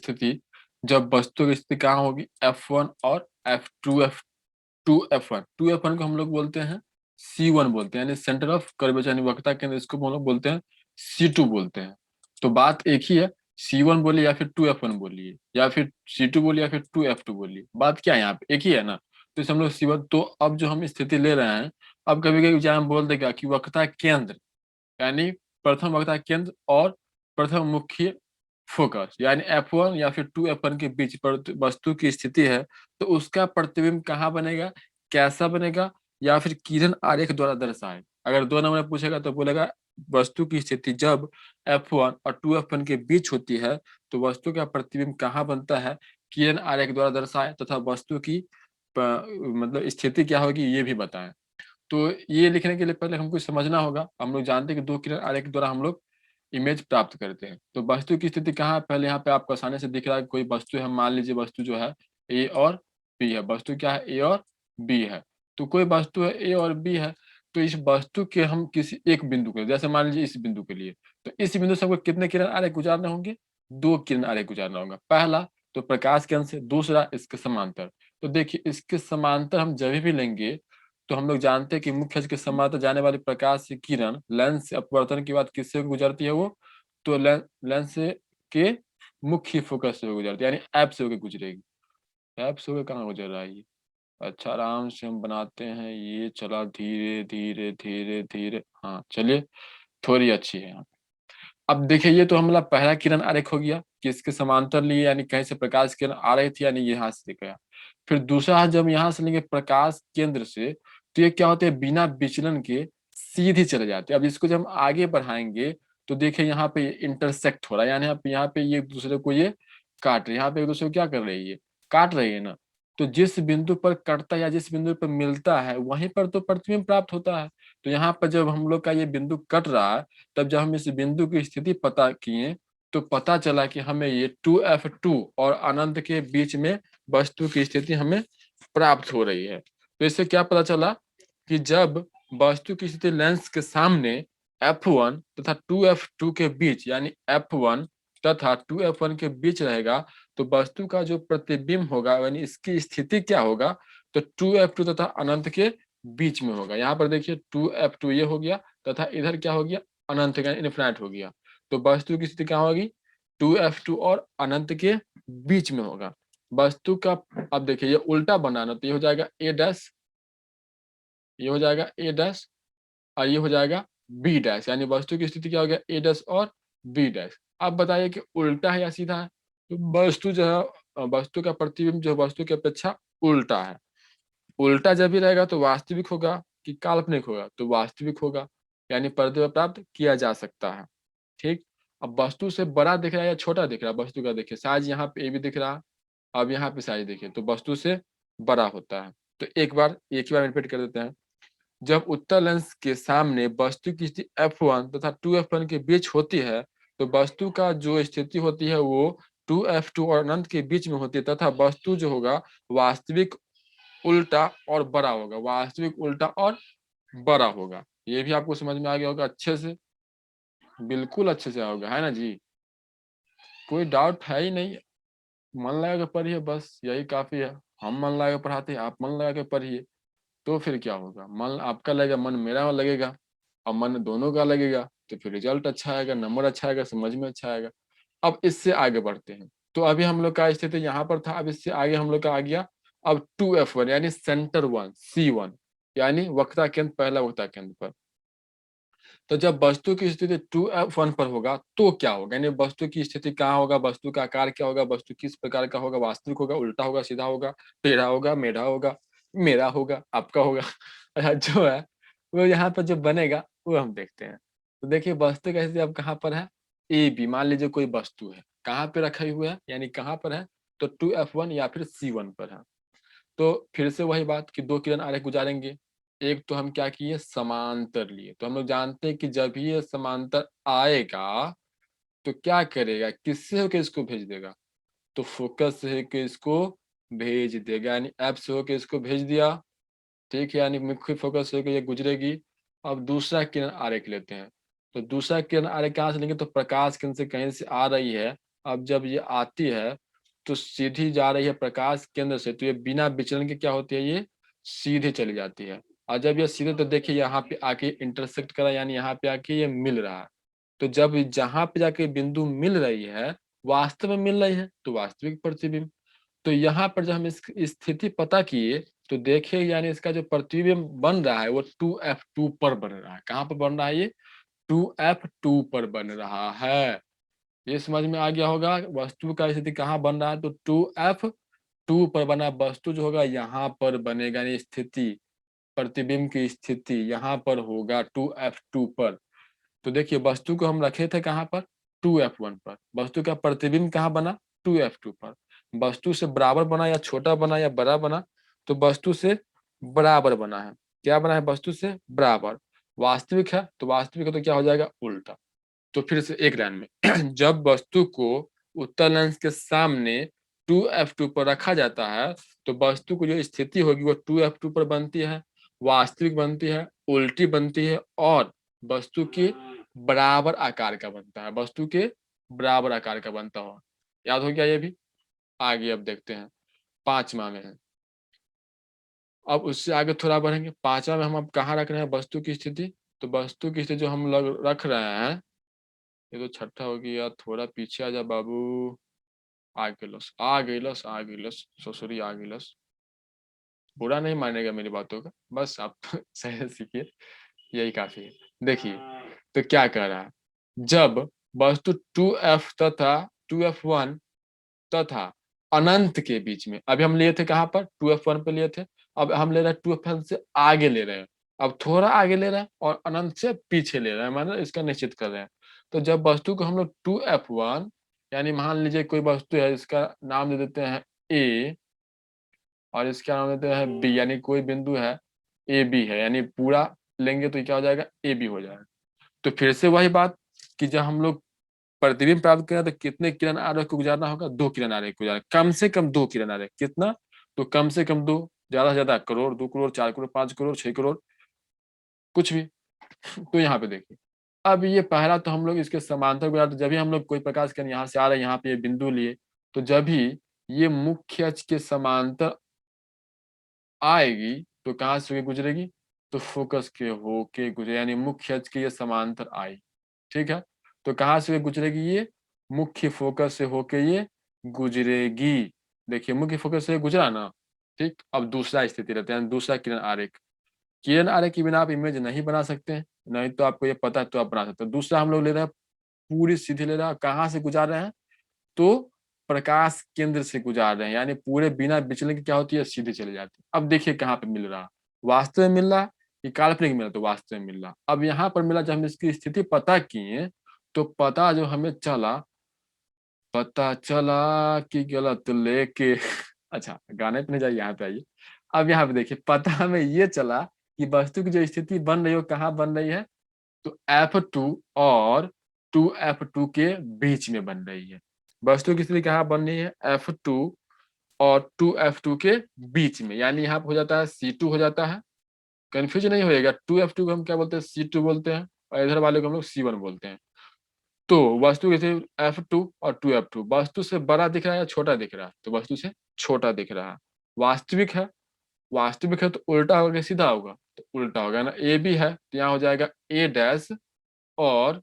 स्थिति जब वस्तु की स्थिति कहाँ होगी, F1 और F2 F1 को हम लोग बोलते हैं C1 बोलते हैं, यानी सेंटर ऑफ कर्वेचर यानी वक्रता केंद्र, इसको हम लोग बोलते हैं C2 बोलते हैं। तो बात एक ही है, C1 बोलिए या फिर 2F1 बोलिए या फिर C2 बोलिए या फिर 2F2 बोलिए, बात क्या है यहाँ पे, एक ही है ना। तो इसे हम लोग C1, तो अब जो हम स्थिति ले रहे हैं, अब कभी कभी एग्जाम बोल देगा कि वक्रता केंद्र यानी प्रथम वक्रता केंद्र और प्रथम मुख्य फोकस यानी F1 या फिर 2F1 के बीच पर वस्तु की स्थिति है, तो उसका प्रतिबिंब कहाँ बनेगा, कैसा बनेगा, या फिर किरण आरेख द्वारा दर्शाए। अगर 2 नंबर पूछेगा तो बोलेगा वस्तु की स्थिति जब F1 और 2F1 के बीच होती है तो वस्तु का प्रतिबिंब कहाँ बनता है, किरण आरेख द्वारा दर्शाए, तथा वस्तु की मतलब स्थिति क्या होगी ये भी बताएं। तो ये लिखने के लिए पहले हमको समझना होगा, हम लोग जानते हैं कि 2 किरण आरेख के द्वारा हम लोग इमेज प्राप्त करते हैं। तो वस्तु की स्थिति कहाँ है, पहले यहाँ पे आपको आसानी से दिख रहा है कोई वस्तु है, मान लीजिए वस्तु जो है ए और बी है, वस्तु क्या है, ए और बी है। तो कोई वस्तु है ए और बी है, तो इस वस्तु के हम किसी एक बिंदु के, जैसे मान लीजिए इस बिंदु के लिए, तो इस बिंदु से हमको कितने किरण आरेख गुजारने होंगे, 2 किरण आरेख गुजारना होगा। पहला तो प्रकाश केंद्र से, दूसरा इसके समांतर। तो देखिए इसके समांतर हम जब भी लेंगे तो हम लोग जानते हैं कि मुख्य अक्ष के समांतर जाने वाली प्रकाश की किरण लेंस से अपवर्तन के बाद किससे गुजरती है वो, तो लेंस के मुख्य फोकस से गुजरती है, यानी ऐप से होकर गुजरेगी। ऐप से होकर कहाँ गुजर रहा है ये, अच्छा आराम से हम बनाते हैं, ये चला धीरे धीरे धीरे धीरे, हाँ चलिए थोड़ी अच्छी है यहाँ। अब देखिए ये तो हमारा पहला किरण आरेख हो गया कि इसके समांतर लिए, यानी कहीं से प्रकाश किरण आ रही थी, यानी यहाँ से दिख गया। फिर दूसरा जब यहाँ से लेंगे प्रकाश केंद्र से, तो ये क्या होते हैं, बिना विचलन के सीधे चले जाते हैं। अब इसको जब हम आगे बढ़ाएंगे तो देखिए यहाँ पे इंटरसेक्ट हो रहा है, यानी यहाँ पे ये एक दूसरे को ये काट रहे हैं, यहाँ पे एक दूसरे को क्या कर रही है, ये काट रही है ना। तो जिस बिंदु पर कटता है या जिस बिंदु पर मिलता है वहीं पर तो प्रतिबिंब प्राप्त होता है। तो यहाँ पर जब हम लोग का ये बिंदु कट रहा है, तब जब हम इस बिंदु की स्थिति पता किए तो पता चला कि हमें ये 2F2 और अनंत के बीच में वस्तु की स्थिति हमें प्राप्त हो रही है। तो इससे क्या पता चला कि जब वस्तु की स्थिति लेंस के सामने F1 तथा 2F2 के बीच यानी F1 तथा 2F1 के बीच रहेगा, तो वस्तु का जो प्रतिबिंब होगा यानी इसकी स्थिति क्या होगा, तो 2F2 तथा अनंत के बीच में होगा। यहाँ पर देखिए 2F2 ये हो गया तथा इधर क्या हो गया, अनंत का इनफिनाइट हो गया। तो वस्तु की स्थिति क्या होगी, 2F2 और अनंत के बीच में होगा वस्तु का। अब देखिए ये उल्टा बनाना, तो ये हो जाएगा ए डैश, ये हो जाएगा ए डैश और ये हो जाएगा बी डैश, यानी वस्तु की स्थिति क्या हो गया, ए डैश और बी डैश। अब बताइए कि उल्टा है या सीधा है, तो वस्तु जो है वस्तु का प्रतिबिंब जो वस्तु की अपेक्षा उल्टा है। उल्टा जब भी रहेगा तो वास्तविक होगा कि काल्पनिक होगा, तो वास्तविक होगा, यानी प्रतिबिंब प्राप्त किया जा सकता है। ठीक, अब वस्तु से बड़ा दिख रहा है या छोटा दिख रहा है, वस्तु का देखिए साइज यहाँ पे ए भी दिख रहा है, अब यहाँ पे साइज देखिए तो वस्तु से बड़ा होता है। तो एक ही बार रिपीट कर देते हैं, जब उत्तल लेंस के सामने वस्तु की स्थिति F1 तथा 2F1 के बीच होती है, तो वस्तु का जो स्थिति होती है वो 2F2 और अनंत के बीच में होती है, तथा वस्तु जो होगा वास्तविक उल्टा और बड़ा होगा, वास्तविक उल्टा और बड़ा होगा। ये भी आपको समझ में आ गया होगा अच्छे से, बिल्कुल अच्छे से होगा, है ना जी, कोई डाउट है ही नहीं। मन लगा के पढ़िए, बस यही काफी है। हम मन लगा के पढ़ाते हैं, आप मन लगा के पढ़िए, तो फिर क्या होगा, मन आपका लगेगा, मन मेरा लगेगा, और मन दोनों का लगेगा, तो फिर रिजल्ट अच्छा आएगा, नंबर अच्छा आएगा, समझ में अच्छा आएगा। अब इससे आगे बढ़ते हैं, तो अभी हम लोग का स्थिति यहाँ पर था, अब इससे आगे हम लोग का आ गया अब 2F1 यानी सेंटर वन C1, यानी वक्रता केंद्र, पहला वक्रता केंद्र पर। तो जब वस्तु की स्थिति 2F1 पर होगा तो क्या होगा, यानी वस्तु की स्थिति कहाँ होगा, वस्तु का आकार क्या होगा, वस्तु किस प्रकार का होगा, वास्तविक होगा, उल्टा होगा, सीधा होगा, टेढ़ा होगा, मेढ़ा होगा, मेरा होगा, आपका होगा। अच्छा जो है वो यहाँ पर जो बनेगा वो हम देखते हैं। तो देखिए वस्तु का स्थिति अब कहाँ पर है, ए बी, मान लीजिए कोई वस्तु है, कहाँ पे रखे हुए है, यानी कहाँ पर है, तो 2F1 या फिर C1 पर है। तो फिर से वही बात कि 2 किरण आरेख गुजारेंगे। एक तो हम क्या किए, समांतर लिए, तो हम लोग जानते हैं कि जब ये समांतर आएगा तो क्या करेगा, किससे होकर इसको भेज देगा, तो फोकस से होकर इसको भेज देगा, यानी एफ से होकर इसको भेज दिया। ठीक है, यानी मुख्य फोकस से होकर ये गुजरेगी। अब दूसरा किरण आरेख लेते हैं, तो दूसरा किरण आरेख कहाँ से लेंगे, तो प्रकाश केंद्र से कहीं से आ रही है, अब जब ये आती है तो सीधी जा रही है प्रकाश केंद्र से, तो ये बिना विचलन के क्या होती है, ये सीधे चली जाती है। और जब ये सीधे, तो देखिए यहाँ पे आके इंटरसेक्ट करा, यानी यहाँ पे आके ये मिल रहा है। तो जब जहां पे जाके बिंदु मिल रही है, वास्तव में मिल रही है, तो वास्तविक प्रतिबिंब। तो यहाँ पर जब हम इस स्थिति पता किए, तो देखिए यानी इसका जो प्रतिबिंब बन रहा है वो 2f2 पर बन रहा है। कहाँ पर बन रहा है ये? 2f2 पर बन रहा है। ये समझ में आ गया होगा। वस्तु का स्थिति कहाँ बन रहा है, तो 2f2 पर बना वस्तु जो होगा यहाँ पर बनेगा, यानी स्थिति, प्रतिबिंब की स्थिति यहाँ पर होगा 2f2 पर। तो देखिए वस्तु को हम रखे थे कहाँ पर, 2f1 पर। वस्तु का प्रतिबिंब कहाँ बना, 2f2 पर। वस्तु से बराबर बना या छोटा बना या बड़ा बना, तो वस्तु से बराबर बना है। क्या बना है, वस्तु से बराबर। वास्तविक है, तो वास्तविक है तो क्या हो जाएगा, उल्टा। तो फिर से एक लाइन में जब वस्तु को उत्तल लेंस के सामने 2f2 पर रखा जाता है, तो वस्तु की जो स्थिति होगी वो 2f2 पर बनती है, वास्तविक बनती है, उल्टी बनती है, और वस्तु के बराबर आकार का बनता है, वस्तु के बराबर आकार का बनता हो। याद हो गया ये भी। आगे अब देखते हैं, पांचवा में है। अब उससे आगे थोड़ा बढ़ेंगे। पांचवा में हम अब कहाँ रख रहे हैं वस्तु की स्थिति, तो वस्तु की स्थिति जो हम लोग रख रहे हैं, ये तो छठा हो गया, थोड़ा पीछे आ जा बाबू। आ गइलस ससुरी आ गइलस। बुरा नहीं मानेगा मेरी बातों का, बस आप सही से सीखिए, यही काफी है। देखिए तो क्या कह रहा है, जब वस्तु 2f तथा 2f1 तथा अनंत के बीच में, अभी हम लिए थे कहाँ पर, 2f1 पे लिए थे, अब हम ले रहे हैं 2f1 से आगे ले रहे हैं, अब थोड़ा आगे ले रहे हैं और अनंत से पीछे ले रहे हैं, माने इसका निश्चित कर रहे हैं। तो जब वस्तु को हम लोग 2f1, यानी मान लीजिए कोई वस्तु है, इसका नाम दे देते हैं ए, और इसका नाम देते हैं बी, यानी कोई बिंदु है ए बी है, यानी पूरा लेंगे तो क्या हो जाएगा, ए बी हो जाएगा। तो फिर से वही बात कि जब हम लोग प्रतिबिंब प्राप्त करें तो कितने किरण आरेख को गुजारना होगा, 2 किरण आरेख को गुजारना, कम से कम 2 किरण आरेख। कितना, तो कम से कम 2, ज्यादा से ज्यादा करोड़, 2 करोड़, 4 करोड़, 5 करोड़, 6 करोड़, कुछ भी। तो यहाँ पे देखिए, अब ये पहला तो हम लोग इसके समांतर गुजार, तो जब भी हम लोग कोई प्रकाश किरण यहाँ से आ रहे हैं, यहाँ पे ये बिंदु लिए, तो जब भी ये मुख्य अक्ष के समांतर आएगी, तो कहाँ से गुजरेगी, तो फोकस के होके गुजरे, यानी मुख्य अक्ष के ये समांतर आई। ठीक है, तो कहाँ से गुजरेगी, ये मुख्य फोकस से होके ये गुजरेगी। देखिए मुख्य फोकस से गुजरा ना। ठीक, अब दूसरा स्थिति रहता है, दूसरा किरण आरेख। किरण आरेख के बिना आप इमेज नहीं बना सकते हैं, नहीं तो आपको ये पता है तो आप बना सकते हैं। दूसरा हम लोग ले रहे हैं पूरी सीधी ले रहे हैं, कहाँ से गुजार रहे हैं, तो प्रकाश केंद्र से गुजार रहे हैं, यानी पूरे बिना विचलन की क्या होती है, सीधे चले जाती है। अब देखिए कहाँ पे मिल रहा, वास्तव में मिल रहा कि काल्पनिक मिल रहा, तो वास्तव में मिल रहा। अब यहाँ पर मिला, जब हम इसकी स्थिति पता किए, तो पता जो हमें चला, पता चला कि गलत लेके अच्छा गाने पे नहीं जाइए, यहाँ पे आइए। अब यहाँ पे देखिए, पता हमें ये चला कि वस्तु की जो स्थिति बन रही है वो कहाँ बन रही है, तो F2 और 2f2 के बीच में बन रही है। वस्तु की स्थिति कहाँ बन रही है, F2 और 2f2 के बीच में, यानी यहाँ पे हो जाता है C2 हो जाता है। कंफ्यूज नहीं होएगा, 2f2 को हम क्या बोलते हैं, C2 बोलते हैं, और इधर वाले को हम लोग C1 बोलते हैं। तो वस्तु की स्थिति F2 और 2f2, वस्तु से बड़ा दिख रहा है या छोटा दिख रहा है, तो वस्तु से छोटा दिख रहा है। वास्तविक है, वास्तविक है तो उल्टा होगा कि सीधा होगा, तो उल्टा होगा ना। ए बी है तो यहाँ हो जाएगा ए डैश और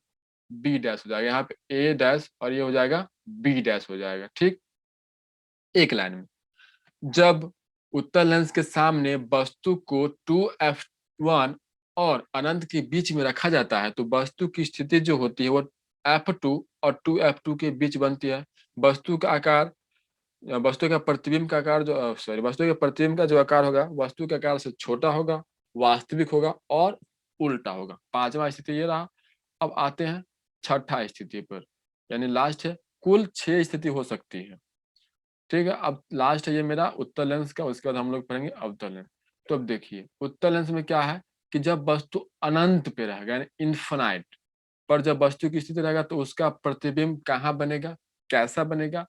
बी डैश हो जाएगा, यहाँ पे ए डैश और ये हो जाएगा बी डैश हो जाएगा। ठीक, एक लाइन में जब उत्तल लेंस के सामने वस्तु को 2f1 और अनंत के बीच में रखा जाता है, तो वस्तु की स्थिति जो होती है वो f2 और 2f2 के बीच बनती है। वस्तु का आकार, वस्तु का प्रतिबिंब का आकार जो सॉरी वस्तु के प्रतिबिंब का जो आकार होगा, वस्तु के आकार से छोटा होगा, वास्तविक होगा और उल्टा होगा। पांचवा स्थिति ये रहा। अब आते हैं छठा स्थिति पर, यानी लास्ट है। कुल 6 स्थिति हो सकती है। ठीक है, अब लास्ट है ये मेरा उत्तल लेंस का, उसके बाद हम लोग पढ़ेंगे अवतल लेंस। तो अब देखिए उत्तल लेंस में क्या है कि जब वस्तु अनंत पे रहेगा, यानी इन्फिनाइट पर जब वस्तु की स्थिति रहेगा, तो उसका प्रतिबिंब कहाँ बनेगा, कैसा बनेगा,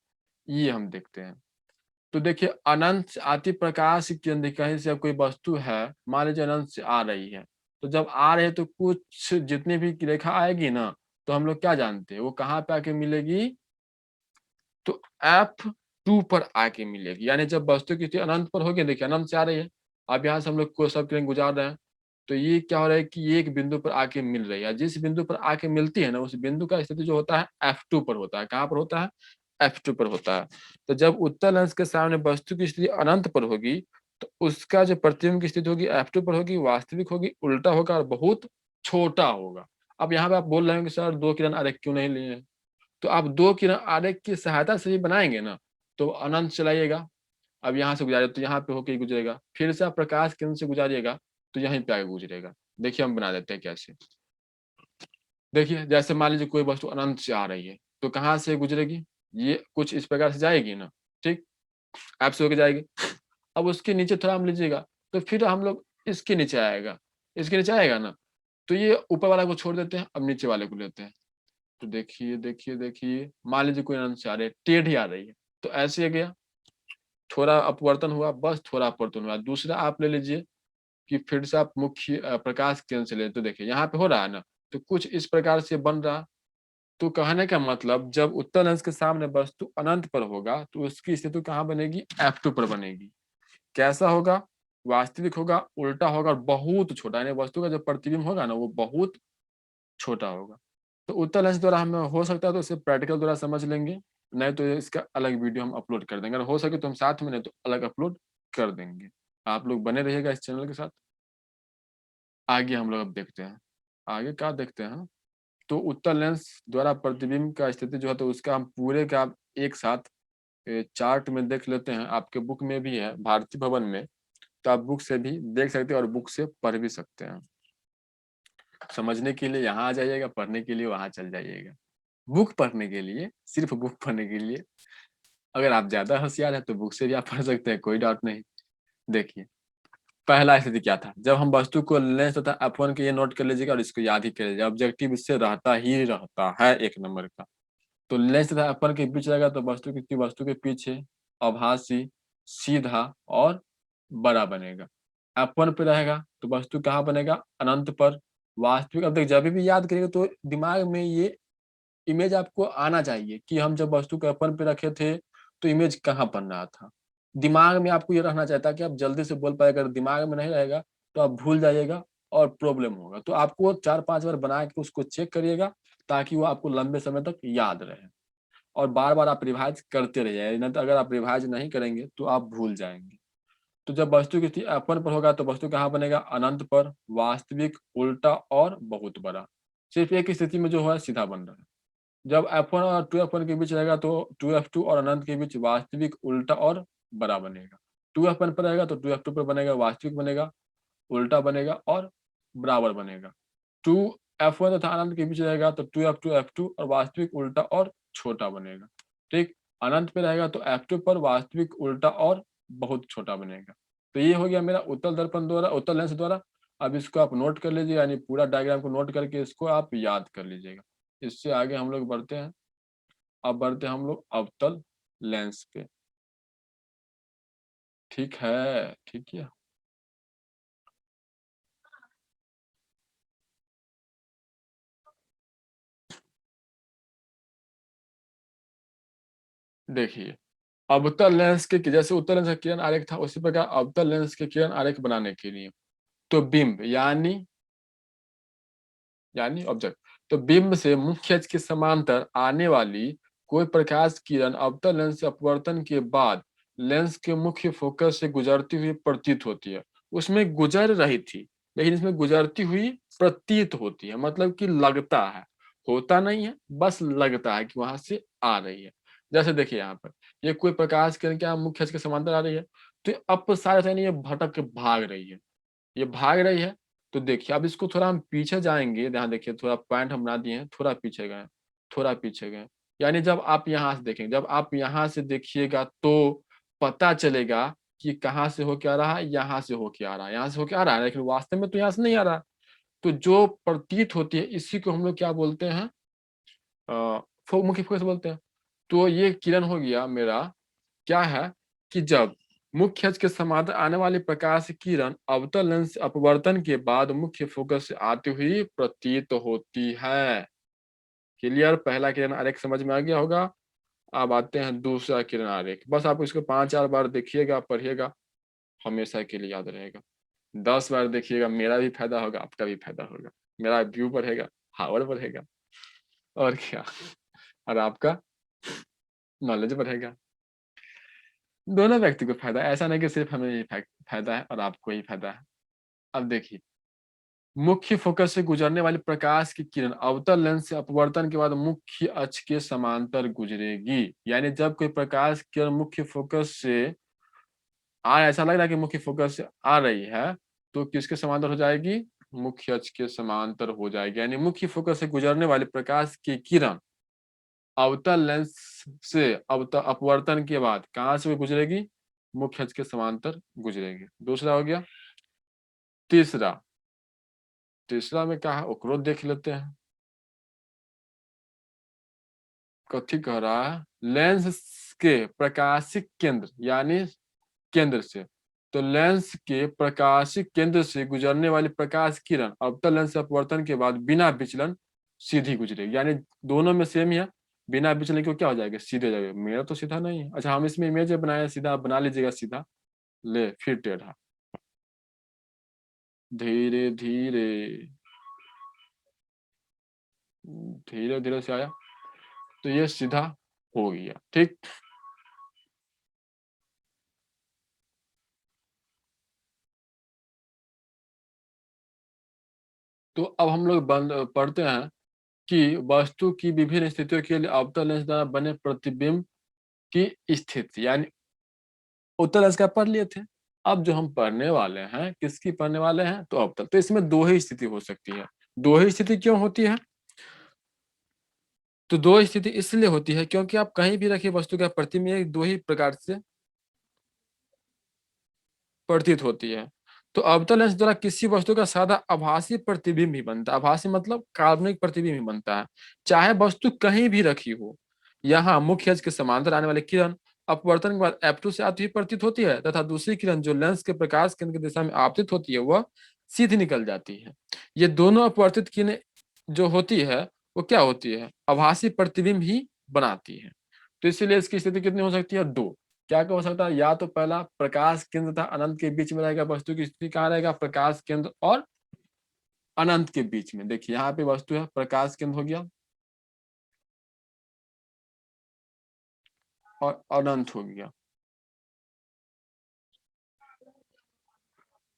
ये हम देखते हैं। तो देखिए अनंत से आती प्रकाश की किरण, कहीं से कोई वस्तु है, मान लीजिए अनंत से आ रही है, तो जब आ रही है तो कुछ जितनी भी रेखा आएगी ना, तो हम लोग क्या जानते हैं वो कहाँ पे आके मिलेगी, तो F2 पर आके मिलेगी, यानी जब वस्तु की स्थिति अनंत पर होगी, देखिए अनंत से आ रही है, अब यहाँ से हम लोग को सब किरण गुजार रहे हैं, तो ये क्या हो रहा है कि ये एक बिंदु पर आके मिल रही है, जिस बिंदु पर आके मिलती है ना, उस बिंदु का स्थिति जो होता है F2 पर होता है। कहाँ पर होता है? F2 पर होता है। तो जब उत्तल लेंस के सामने वस्तु की स्थिति अनंत पर होगी, तो उसका जो प्रतिबिंब की स्थिति होगी F2 पर होगी, वास्तविक होगी, उल्टा होगा और बहुत छोटा होगा। अब यहाँ पे आप बोल रहे हो कि सर दो किरण आरेख क्यों नहीं लिए हैं? तो आप दो किरण आरेख की सहायता से भी बनाएंगे ना, तो अनंत चलाइएगा, अब यहाँ से गुजारे तो यहाँ पे होके ही गुजरेगा, फिर से आप प्रकाश केंद्र से गुजारिएगा तो यहीं पे आगे गुजरेगा। देखिए हम बना देते हैं कैसे। देखिए जैसे मान लीजिए कोई वस्तु अनंत से आ रही है, तो कहाँ से गुजरेगी? ये कुछ इस प्रकार से जाएगी ना, ठीक, ऐप से होके जाएगी। अब उसके नीचे थोड़ा हम लीजिएगा, तो फिर हम लोग इसके नीचे आएगा, इसके नीचे आएगा ना, तो ये ऊपर वाला को छोड़ देते हैं, अब नीचे वाले को लेते हैं। तो देखिए देखिए देखिए, मान लीजिए कोई अनंत से आ रही है, टेढ़ी आ रही है, तो ऐसे ही गया, थोड़ा अपवर्तन हुआ, बस थोड़ा अपवर्तन हुआ। दूसरा आप ले लीजिए कि फिर से आप मुख्य प्रकाश केंद्र से ले, तो देखिए यहाँ पे हो रहा है ना, तो कुछ इस प्रकार से बन रहा। तो कहने का मतलब जब उत्तल लेंस के सामने वस्तु अनंत पर होगा, तो उसकी स्थिति कहाँ बनेगी? F2 पर बनेगी। कैसा होगा? वास्तविक होगा, उल्टा होगा और बहुत छोटा, यानी वस्तु का जो प्रतिबिंब होगा ना, वो बहुत छोटा होगा। तो उत्तल लेंस द्वारा हमें हो सकता है तो इसे प्रैक्टिकल द्वारा समझ लेंगे, नहीं तो इसका अलग वीडियो हम अपलोड कर देंगे, अगर हो सके तो हम साथ में, नहीं तो अलग अपलोड कर देंगे। आप लोग बने रहिएगा इस चैनल के साथ। आगे हम लोग अब देखते हैं, आगे क्या देखते हैं। तो उत्तल लेंस द्वारा प्रतिबिंब का स्थिति जो है, तो उसका हम पूरे का एक साथ चार्ट में देख लेते हैं। आपके बुक में भी है भारती भवन में, तो आप बुक से भी देख सकते हैं और बुक से पढ़ भी सकते हैं। समझने के लिए यहाँ आ जाइएगा, पढ़ने के लिए वहां चल जाइएगा। बुक पढ़ने के लिए, सिर्फ बुक पढ़ने के लिए अगर आप ज्यादा होशियार हैं तो बुक से भी आप पढ़ सकते हैं, कोई डाउट नहीं। देखिए पहला स्थिति क्या था, जब हम वस्तु को लेंस तथा F1 के, ये नोट कर लीजिएगा और इसको याद ही कर लीजिएगा, ऑब्जेक्टिव इससे रहता ही रहता है एक नंबर का। तो लेंस तथा F1 के बीच रहेगा, तो वस्तु के पीछे आभासी, सीधा और बड़ा बनेगा। F1 पे रहेगा तो वस्तु कहाँ बनेगा? अनंत पर। वास्तविक, अब देख जब भी याद करिएगा तो दिमाग में ये इमेज आपको आना चाहिए कि हम जब वस्तु को F1 पे रखे थे तो इमेज कहाँ बन रहा था। दिमाग में आपको ये रहना चाहिए था कि आप जल्दी से बोल पाए, अगर दिमाग में नहीं रहेगा तो आप भूल जाइएगा और प्रॉब्लम होगा। तो आपको 4-5 बार बना के उसको चेक करिएगा, ताकि वो आपको लंबे समय तक याद रहे, और बार-बार आप रिवाइज करते रहिए, नहीं तो अगर आप रिवाइज नहीं करेंगे तो आप भूल जाएंगे। तो जब वस्तु की स्थिति F1 पर होगा तो वस्तु कहाँ बनेगा? अनंत पर, वास्तविक, उल्टा और बहुत बड़ा। सिर्फ एक स्थिति में जो है सीधा बन रहा है। जब F1 और 2F1 के बीच रहेगा तो 2F2 और अनंत के बीच वास्तविक, उल्टा और बड़ा बनेगा। 2F1 पर रहेगा तो 2F2 पर बनेगा, वास्तविक बनेगा, उल्टा बनेगा और बराबर बनेगा। 2F1 तथा अनंत के बीच रहेगा तो 2F2 F2 और वास्तविक, उल्टा और छोटा बनेगा। ठीक, अनंत पे रहेगा तो F2 पर वास्तविक, उल्टा और बहुत छोटा बनेगा। तो ये हो गया मेरा उत्तल दर्पण द्वारा, उत्तल लेंस द्वारा। अब इसको आप नोट कर लीजिए, यानी पूरा डायग्राम को नोट करके इसको आप याद कर लीजिएगा। इससे आगे हम लोग बढ़ते हैं। अब बढ़ते हैं हम लोग अवतल लेंस पे। ठीक है, ठीक है। देखिए अवतल लेंस के, जैसे उत्तल लेंस का किरण आरेख था, उसी प्रकार अवतल लेंस के किरण आरेख बनाने के लिए तो बिंब यानी ऑब्जेक्ट, तो बिंब से मुख्य अक्ष के समांतर आने वाली कोई प्रकाश किरण अवतल लेंस से अपवर्तन के बाद लेंस के मुख्य फोकस से गुजरती हुई प्रतीत होती है। उसमें गुजर रही थी, लेकिन इसमें गुजरती हुई प्रतीत होती है, मतलब कि लगता है, होता नहीं है, बस लगता है कि वहां से आ रही है। जैसे देखिए यहाँ पर ये कोई प्रकाश किरण क्या मुख्य अक्ष के समांतर आ रही है, तो अपसारित यानी ये भटक के भाग रही है, ये भाग रही है। तो देखिए अब इसको थोड़ा हम पीछे जाएंगे, यहाँ देखिए थोड़ा पॉइंट हम बना दिए हैं, थोड़ा पीछे गए, थोड़ा पीछे गए, यानी जब आप यहाँ से देखेंगे, जब आप यहाँ से देखिएगा तो पता चलेगा कि कहाँ से होके आ रहा है, यहाँ से होके आ रहा है, यहाँ से होके आ रहा है, लेकिन वास्तव में तो यहाँ से नहीं आ रहा। तो जो प्रतीत होती है इसी को हम लोग क्या बोलते हैं? मुख्य फोकस बोलते हैं। तो ये किरण हो गया मेरा, क्या है कि जब मुख्य अक्ष के समांतर आने वाली प्रकाश किरण अवतल लेंस से अपवर्तन के बाद मुख्य फोकस से आती हुई प्रतीत होती है। क्लियर? पहला किरण आरेख समझ में आ गया होगा। अब आते हैं दूसरा किरण आरेख। बस आप इसको 5-4 बार देखिएगा, पढ़िएगा, हमेशा के लिए याद रहेगा। 10 बार देखिएगा, मेरा भी फायदा होगा, आपका भी फायदा होगा, मेरा व्यू बढ़ेगा, हावर बढ़ेगा, और क्या, और आपका नॉलेज बढ़ेगा। दोनों व्यक्ति को फायदा है, ऐसा नहीं कि सिर्फ हमें ही फायदा है और आपको ही फायदा है। अब देखिए, मुख्य फोकस से गुजरने वाली प्रकाश की किरण अवतल लेंस से अपवर्तन के बाद मुख्य अक्ष के समांतर गुजरेगी। यानी जब कोई प्रकाश किरण मुख्य फोकस से ऐसा लग रहा है कि मुख्य फोकस से आ रही है, तो किसके समांतर हो जाएगी? मुख्य अक्ष के समांतर हो जाएगी। यानी मुख्य फोकस से गुजरने वाली प्रकाश की किरण अवतल लेंस से अपवर्तन के बाद कहां से गुजरेगी? मुख्य अक्ष के समांतर गुजरेगी। दूसरा हो गया। तीसरा, तीसरा में क्या है, ओकरो देख लेते हैं। कथी कह रहा है? लेंस के प्रकाशिक केंद्र, यानी केंद्र से, तो लेंस के प्रकाशिक केंद्र से गुजरने वाली प्रकाश किरण अवतल लेंस से अपवर्तन के बाद बिना विचलन सीधी गुजरेगी। यानी दोनों में सेम ही है, बिना विचलन के क्या हो जाएगा? सीधे जाएगा। मेरा तो सीधा नहीं है। अच्छा, हम इसमें इमेज बनाए सीधा, आप बना लीजिएगा सीधा। ले, फिर टेढ़ा, धीरे धीरे धीरे धीरे से आया, तो ये सीधा हो गया। ठीक, तो अब हम लोग पढ़ते हैं कि वस्तु की विभिन्न स्थितियों के लिए अवतल लेंस द्वारा बने प्रतिबिंब की स्थिति, यानी उत्तल लेंस का पढ़ लिए थे। अब जो हम पढ़ने वाले हैं, किसकी पढ़ने वाले हैं? तो अवतल। तो इसमें दो ही स्थिति हो सकती है। दो ही स्थिति क्यों होती है? तो दो स्थिति इसलिए होती है क्योंकि आप कहीं भी रखिए वस्तु का प्रतिबिंब दो ही प्रकार से प्रतीत होती है। तो अवतल लेंस द्वारा किसी वस्तु का सादा आभासी प्रतिबिंब ही बनता है। आभासी मतलब काल्पनिक प्रतिबिंब ही बनता है, चाहे वस्तु कहीं भी रखी हो। यहाँ मुख्य अक्ष के समांतर आने वाली किरण अपवर्तन के बाद F2 से आती हुई प्रतीत होती है, तथा दूसरी किरण जो लेंस के प्रकाश केंद्र की दिशा में आपतित होती है, वह सीधी निकल जाती है। ये दोनों अपवर्तित किरणें जो होती है, वो क्या होती है? आभासी प्रतिबिंब ही बनाती है। तो इसीलिए इसकी स्थिति कितनी हो सकती है? दो। क्या क्या हो सकता है? या तो पहला, प्रकाश केंद्र तथा अनंत के बीच में रहेगा, वस्तु की स्थिति कहाँ रहेगा? प्रकाश केंद्र और अनंत के बीच में। देखिए यहाँ पे वस्तु है, प्रकाश केंद्र हो गया और अनंत हो गया।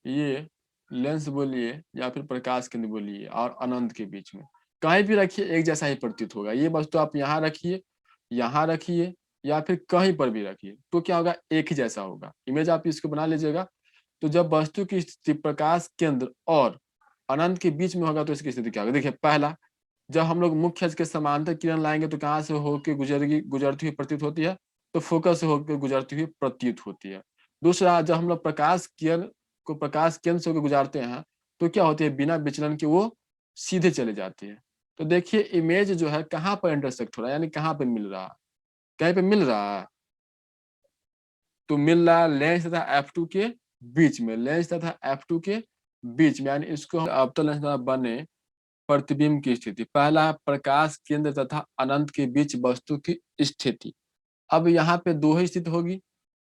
ये लेंस बोलिए या फिर प्रकाश केंद्र बोलिए, और अनंत के बीच में कहीं भी रखिए एक जैसा ही प्रतीत होगा। ये वस्तु आप यहाँ रखिए, यहाँ रखिए, या फिर कहीं पर भी रखिए, तो क्या होगा? एक ही जैसा होगा। इमेज आप इसको बना लीजिएगा। तो जब वस्तु की स्थिति प्रकाश केंद्र और अनंत के बीच में होगा, तो इसकी स्थिति क्या होगी? देखिए, पहला, जब हम लोग मुख्य अक्ष के समांतर किरण लाएंगे तो कहाँ से होकर गुजरेगी? गुजरती हुई प्रतीत होती है, तो फोकस से होकर गुजरती हुई प्रतीत होती है। दूसरा, जब हम लोग प्रकाश किरण को प्रकाश केंद्र से होकर गुजारते हैं, तो क्या होती है? बिना विचलन के वो सीधे चले जाती है। तो देखिए, इमेज जो है कहाँ पर इंटरसेक्ट हो रहा है, यानी कहाँ पे मिल रहा है? कहीं पे मिल रहा है, तो मिल रहा है लेंस तथा F2 के बीच में। लेंस तथा F2 के बीच में, यानी इसको हम अवतल लेंस द्वारा बने प्रतिबिंब की स्थिति। पहला है प्रकाश केंद्र तथा अनंत के बीच वस्तु की स्थिति। अब यहाँ पे दो ही स्थिति होगी,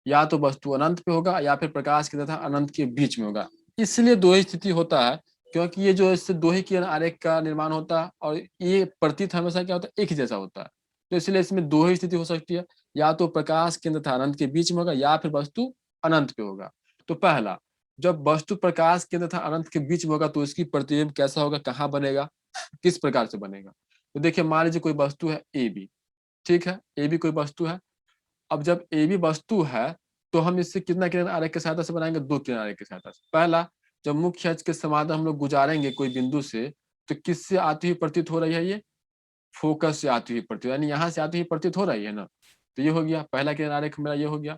या तो वस्तु अनंत पे होगा या फिर प्रकाश के तथा अनंत के बीच में होगा। इसलिए दो ही स्थिति होता है क्योंकि ये जो इससे दो ही किरण आरेख का निर्माण होता है, और ये प्रतीत हमेशा क्या होता है? एक ही जैसा होता है। तो इसलिए इसमें दो ही स्थिति हो सकती है, या तो प्रकाश केंद्र तथा अनंत के बीच में होगा, या फिर वस्तु अनंत पे होगा। तो पहला, जब वस्तु प्रकाश केंद्र तथा अनंत के बीच में होगा, तो इसकी प्रतिबिंब कैसा होगा? कहाँ बनेगा? किस प्रकार से बनेगा? तो देखिए, मान लीजिए कोई वस्तु है ए बी। ठीक है, ए बी कोई वस्तु है। अब जब ए बी वस्तु है, तो हम इससे कितना किरण आरेख की सहायता से बनाएंगे? दो किरण आरेख की सहायता से। पहला, जब मुख्य अक्ष के समांतर हम लोग गुजारेंगे कोई बिंदु से, तो किससे आती हुई प्रतीत हो रही है? ये फोकस से आती हुई प्रतीत, यानी यहाँ से आती हुई प्रतीत हो रही है ना। तो ये हो गया पहला किरण आरेख मेरा, ये हो गया।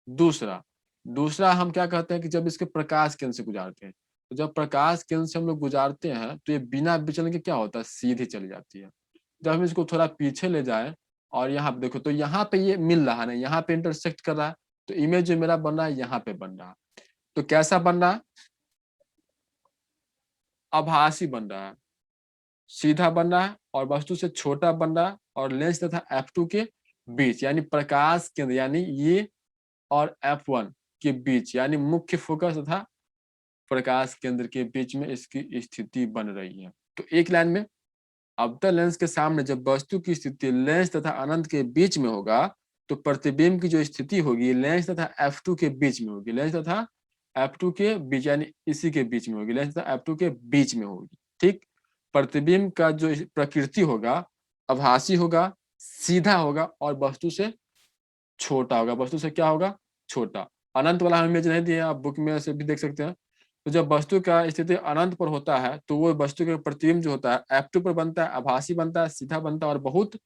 दूसरा, दूसरा हम क्या कहते हैं कि जब इसके प्रकाश केंद्र से गुजारते हैं, तो जब प्रकाश केंद्र से हम लोग गुजारते हैं, तो ये बिना विचलन के क्या होता है? सीधी चली जाती है। जब हम इसको थोड़ा पीछे ले जाए और यहाँ पे देखो, तो यहाँ पे ये मिल रहा है ना, यहाँ पे इंटरसेक्ट कर रहा है, तो इमेज जो मेरा बन रहा है यहाँ पे बन रहा है। तो कैसा बन रहा है? आभासी बन रहा है, सीधा बन रहा है, और वस्तु से छोटा बन रहा है, और लेंस तथा F2 के बीच, यानी प्रकाश केंद्र यानी ये और F1 के बीच, यानी मुख्य फोकस तथा प्रकाश केंद्र के बीच में इसकी स्थिति बन रही है। तो एक लाइन में, अवतल लेंस के सामने जब वस्तु की स्थिति लेंस तथा अनंत के बीच में होगा तो प्रतिबिंब की जो स्थिति होगी लेंस तथा F2 के बीच में होगी, लेंस तथा F2 के बीच, यानी इसी के बीच में होगी, लेंस तथा F2 के बीच में होगी। ठीक, प्रतिबिंब का जो प्रकृति होगा आभासी होगा, सीधा होगा और वस्तु से छोटा होगा। वस्तु से क्या होगा? छोटा। अनंत वाला हम इमेज नहीं दिए, आप बुक में से भी देख सकते हैं। तो जब वस्तु का स्थिति अनंत पर होता है तो वो वस्तु का प्रतिबिंब जो होता है F2 पर बनता है, आभासी बनता है, सीधा बनता है और बहुत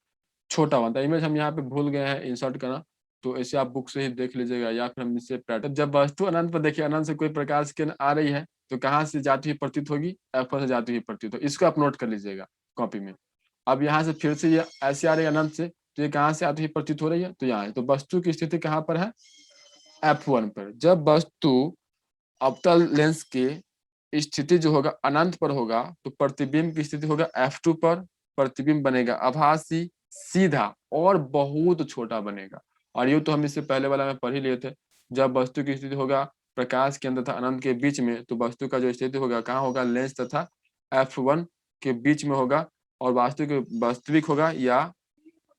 छोटा बनता है। इमेज हम यहाँ पे भूल गए हैं इंसर्ट करना, तो ऐसे आप बुक से ही देख लीजिएगा या फिर हम इससे पैटर्न। जब वस्तु अनंत पर देखिए, अनंत से कोई प्रकाश किरण आ रही है तो कहाँ से जाती हुई प्रतीत होगी? F1 से जाती हुई प्रतीत हो। इसको आप नोट कर लीजिएगा कॉपी में। अब यहाँ से फिर से ये ऐसे आ रही है अनंत से, तो ये कहाँ से आती हुई प्रतीत हो रही है? तो यहाँ है। तो वस्तु की स्थिति कहाँ पर है? F1 पर। जब वस्तु अवतल लेंस के स्थिति जो होगा अनंत पर होगा तो प्रतिबिंब की स्थिति होगा F2 पर। प्रतिबिंब बनेगा आभासी, सीधा और बहुत छोटा बनेगा। और ये तो हम इससे पहले वाला में पढ़ ही लिए थे। जब वस्तु की स्थिति होगा प्रकाश केंद्र तथा अनंत के बीच में तो वस्तु का जो स्थिति होगा कहाँ होगा? लेंस तथा F1 के बीच में होगा। और वास्तविक होगा या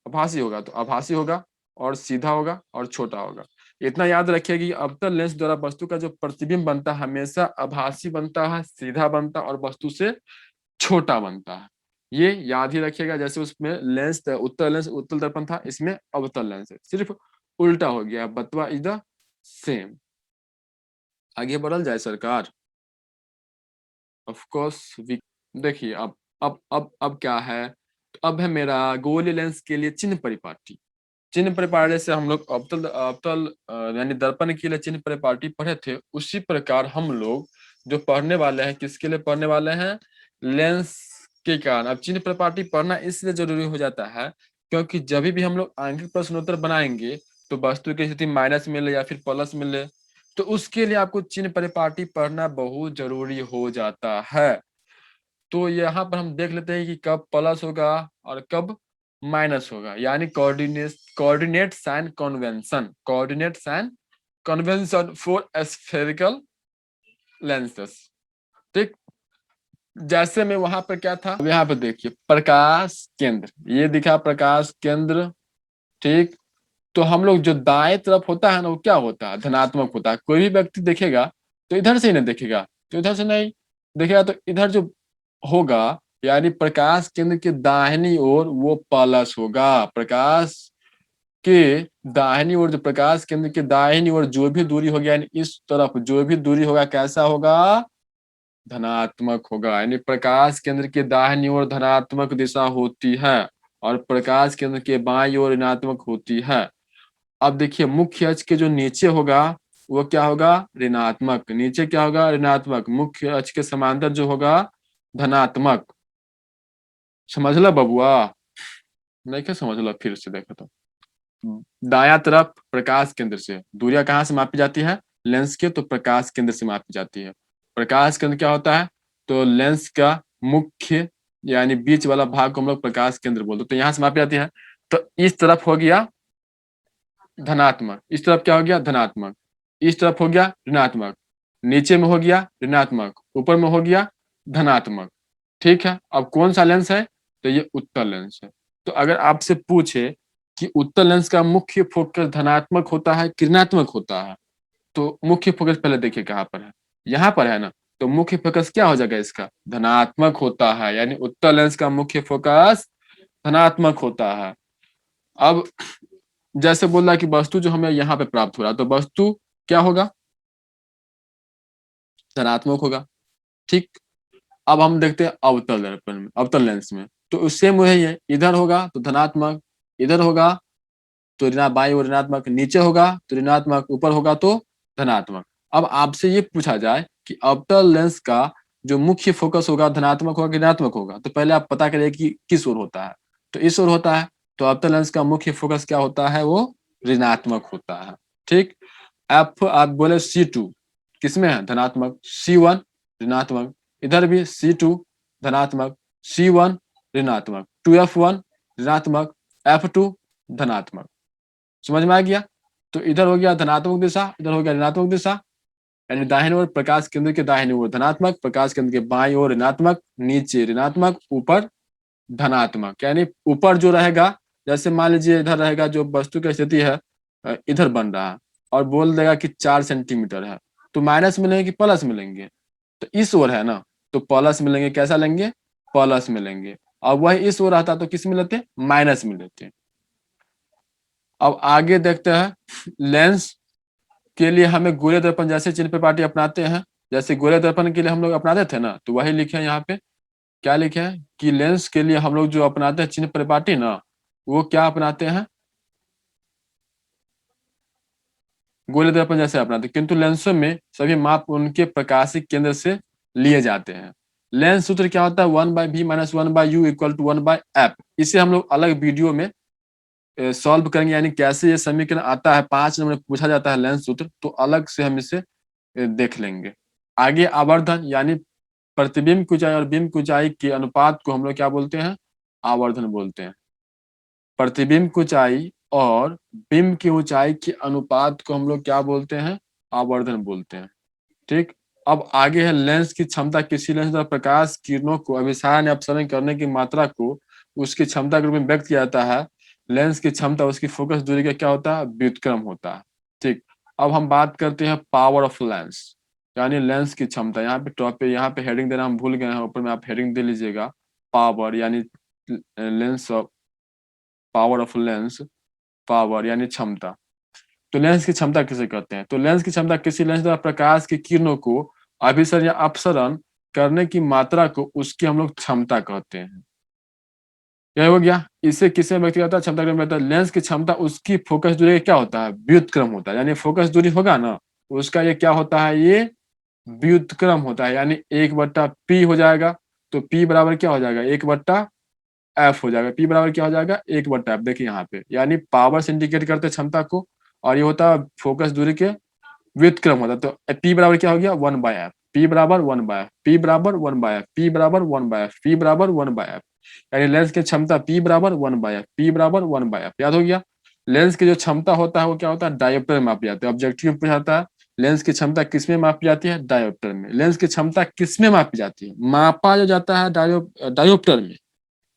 आभासी होगा? तो आभासी होगा और सीधा होगा और छोटा होगा। इतना याद रखिए कि अवतल लेंस द्वारा वस्तु का जो प्रतिबिंब बनता है हमेशा आभासी बनता है, सीधा बनता है और वस्तु से छोटा बनता है। ये याद ही रखिएगा। जैसे उसमें लेंस उत्तल दर्पण था, इसमें अवतल लेंस है, सिर्फ उल्टा हो गया। बतवा इज द सेम। आगे बढ़ल जाए सरकार। ऑफ कोर्स देखिए अब क्या है? तो अब है मेरा गोलीय लेंस के लिए चिन्ह परिपाटी। चिन्ह परिपाटी से हम लोग अवतल अवतल यानी दर्पण के लिए चिन्ह परिपाटी पढ़े थे, उसी प्रकार हम लोग जो पढ़ने वाले हैं किसके लिए पढ़ने वाले हैं? लेंस के कारण। अब चिन्ह परिपाटी पढ़ना इसलिए जरूरी हो जाता है क्योंकि जब भी हम लोग आंशिक प्रश्नोत्तर बनाएंगे तो वस्तु की स्थिति माइनस मिले या फिर प्लस मिले, तो उसके लिए आपको चिन्ह परिपाटी पढ़ना बहुत जरूरी हो जाता है। तो यहाँ पर हम देख लेते हैं कि कब प्लस होगा और कब माइनस होगा, यानी coordinate sign convention, coordinate sign convention for spherical lenses. ठीक, जैसे में वहां पर क्या था, यहाँ पर देखिए प्रकाश केंद्र, ये दिखा प्रकाश केंद्र। ठीक, तो हम लोग जो दाएं तरफ होता है ना वो क्या होता है? धनात्मक होता है। कोई भी व्यक्ति देखेगा तो इधर से ही नहीं देखेगा, तो इधर से नहीं देखेगा तो इधर जो होगा, यानी प्रकाश केंद्र के दाहिनी ओर वो प्लस होगा। प्रकाश के दाहिनी ओर, जो प्रकाश केंद्र के दाहिनी ओर जो भी दूरी होगी यानी इस तरफ जो भी दूरी होगा कैसा होगा? धनात्मक होगा। यानी प्रकाश केंद्र के दाहिनी ओर धनात्मक दिशा होती है और प्रकाश केंद्र के बाईं ओर ऋणात्मक होती है। अब देखिए मुख्य अक्ष के जो नीचे होगा वो क्या होगा? ऋणात्मक। नीचे क्या होगा? ऋणात्मक। मुख्य अक्ष के समांतर जो होगा धनात्मक। समझ ला बबुआ? नहीं क्या समझ ला? फिर से देखो तो दाया तरफ प्रकाश केंद्र से दूरियां कहाँ से मापी जाती है? लेंस के, तो प्रकाश केंद्र से मापी जाती है। प्रकाश केंद्र क्या होता है? तो लेंस का मुख्य यानी बीच वाला भाग को हम लोग प्रकाश केंद्र बोलते हैं। तो यहाँ से मापी जाती है। तो इस तरफ हो गया धनात्मक, इस तरफ क्या हो गया? धनात्मक। इस तरफ हो गया ऋणात्मक, नीचे में हो गया ऋणात्मक, ऊपर में हो गया धनात्मक। ठीक है, अब कौन सा लेंस है? तो ये उत्तल लेंस है। तो अगर आपसे पूछे कि उत्तल लेंस का मुख्य फोकस धनात्मक होता है कि ऋणात्मक होता है, तो मुख्य फोकस पहले देखिए कहाँ पर है, यहाँ पर है ना। तो मुख्य फोकस क्या हो जाएगा इसका? धनात्मक होता है, यानी उत्तल लेंस का मुख्य फोकस धनात्मक होता है। अब जैसे बोल रहा है कि वस्तु जो हमें यहाँ पे प्राप्त हो रहा है, तो वस्तु क्या होगा? धनात्मक होगा। ठीक, अब हम देखते हैं अवतल दर्पण में, अवतल लेंस में। तो उससे वही है, इधर होगा तो धनात्मक, इधर होगा तो ऋणा बाई और ऋणात्मक, नीचे होगा तो ऋणात्मक, ऊपर होगा तो धनात्मक। अब आपसे ये पूछा जाए कि अवतल लेंस का जो मुख्य फोकस होगा धनात्मक होगा कि ऋणात्मक होगा, तो पहले आप पता करिए कि किस ओर होता है। तो इस ओर होता है, तो अवतल लेंस का मुख्य फोकस क्या होता है? वो ऋणात्मक होता है। ठीक, एफ आप बोले C2 किसमें है? धनात्मक। C1 ऋणात्मक, इधर भी C2 धनात्मक, C1 ऋणात्मक, 2F1 ऋणात्मक, F2 धनात्मक। समझ में आ गया? तो इधर हो गया धनात्मक दिशा, इधर हो गया ऋणात्मक दिशा, यानी दाहिनी ओर प्रकाश केंद्र के दाहिनी ओर धनात्मक, प्रकाश केंद्र के बाईं ओर ऋणात्मक, नीचे ऋणात्मक, ऊपर धनात्मक। यानी ऊपर जो रहेगा, जैसे मान लीजिए इधर रहेगा, जो वस्तु की स्थिति है इधर बन रहा है और बोल देगा कि 4 सेंटीमीटर है, तो माइनस मिलेंगे कि प्लस मिलेंगे? तो इस ओर है ना, तो प्लस मिलेंगे। कैसा लेंगे? प्लस मिलेंगे। और वही इस ओर रहता तो किस में लेते? माइनस में लेते। अब आगे देखते हैं, लेंस के लिए हमें गोले दर्पण जैसे चिन्ह परिपाटी अपनाते हैं, जैसे गोले दर्पण के लिए हम लोग अपनाते थे ना, तो वही लिखे हैं यहाँ पे। क्या लिखे हैं कि लेंस के लिए हम लोग जो अपनाते हैं चिन्ह परिपाटी ना, वो क्या अपनाते हैं? गोले दर्पण जैसे अपनाते हैं, किंतु लेंसों में सभी माप उनके प्रकाशिक केंद्र से लिए जाते हैं। लेंस सूत्र क्या होता है? 1/v-1/u=1/f। इसे हम लोग अलग वीडियो में सॉल्व करेंगे, यानी कैसे ये समीकरण आता है, 5 नंबर में पूछा जाता है लेंस सूत्र, तो अलग से हम इसे देख लेंगे। आगे आवर्धन, यानी प्रतिबिंब की ऊंचाई और बिंब की ऊंचाई के अनुपात को हम लोग क्या बोलते हैं? आवर्धन बोलते हैं। प्रतिबिंब की ऊंचाई और बिंब की ऊंचाई के अनुपात को हम लोग क्या बोलते हैं? आवर्धन बोलते हैं। ठीक। अब आगे है लेंस की क्षमता। किसी लेंस द्वारा प्रकाश किरणों को अभिसारण या अपसरण करने की मात्रा को उसकी क्षमता के रूप में व्यक्त किया जाता है। लेंस की क्षमता उसकी फोकस दूरी का क्या होता है? व्युत्क्रम होता है। ठीक। अब हम बात करते हैं पावर ऑफ लेंस, यानी लेंस की क्षमता। यहाँ पे टॉप पे, यहाँ पे हेडिंग देना हम भूल गए हैं, ऊपर में आप हेडिंग दे लीजिएगा पावर, यानी lens of, power of lens, power यानी क्षमता। तो लेंस की क्षमता किसे कहते हैं? तो लेंस की क्षमता किसी लेंस द्वारा प्रकाश की किरणों को अभिसरण या अपसरण करने की मात्रा को उसकी हम लोग क्षमता कहते हैं। क्या हो गया? इसे किसे व्यक्त किया जाता है? क्षमता के रूप में। लेंस की क्षमता उसकी फोकस दूरी का क्या होता है? व्युत्क्रम होता है। यानी फोकस दूरी होगा ना, उसका ये क्या होता है? ये व्युत्क्रम होता है, यानी 1/p हो जाएगा। तो p बराबर क्या हो जाएगा? 1/f हो जाएगा। p बराबर क्या हो जाएगा? 1/f। देखिए यहाँ पे, यानी पावर से इंडिकेट करते हैं क्षमता को, और ये होता है फोकस दूरी के व्युत्क्रम होता है। तो p बराबर क्या हो गया? 1/f। p बराबर 1/f, p बराबर 1/f, p बराबर 1/f, p बराबर 1/f। यानी लेंस की क्षमता p बराबर 1/f, p बराबर 1/f। याद हो गया? लेंस की जो क्षमता होता है वो क्या होता है? डायोप्टर में मापी जाती है। ऑब्जेक्टिव में पूछा जाता है लेंस की क्षमता किसमें मापी जाती है? डायोप्टर में। लेंस की क्षमता किसमें मापी जाती है? मापा जो जाता है डायोप्टर में।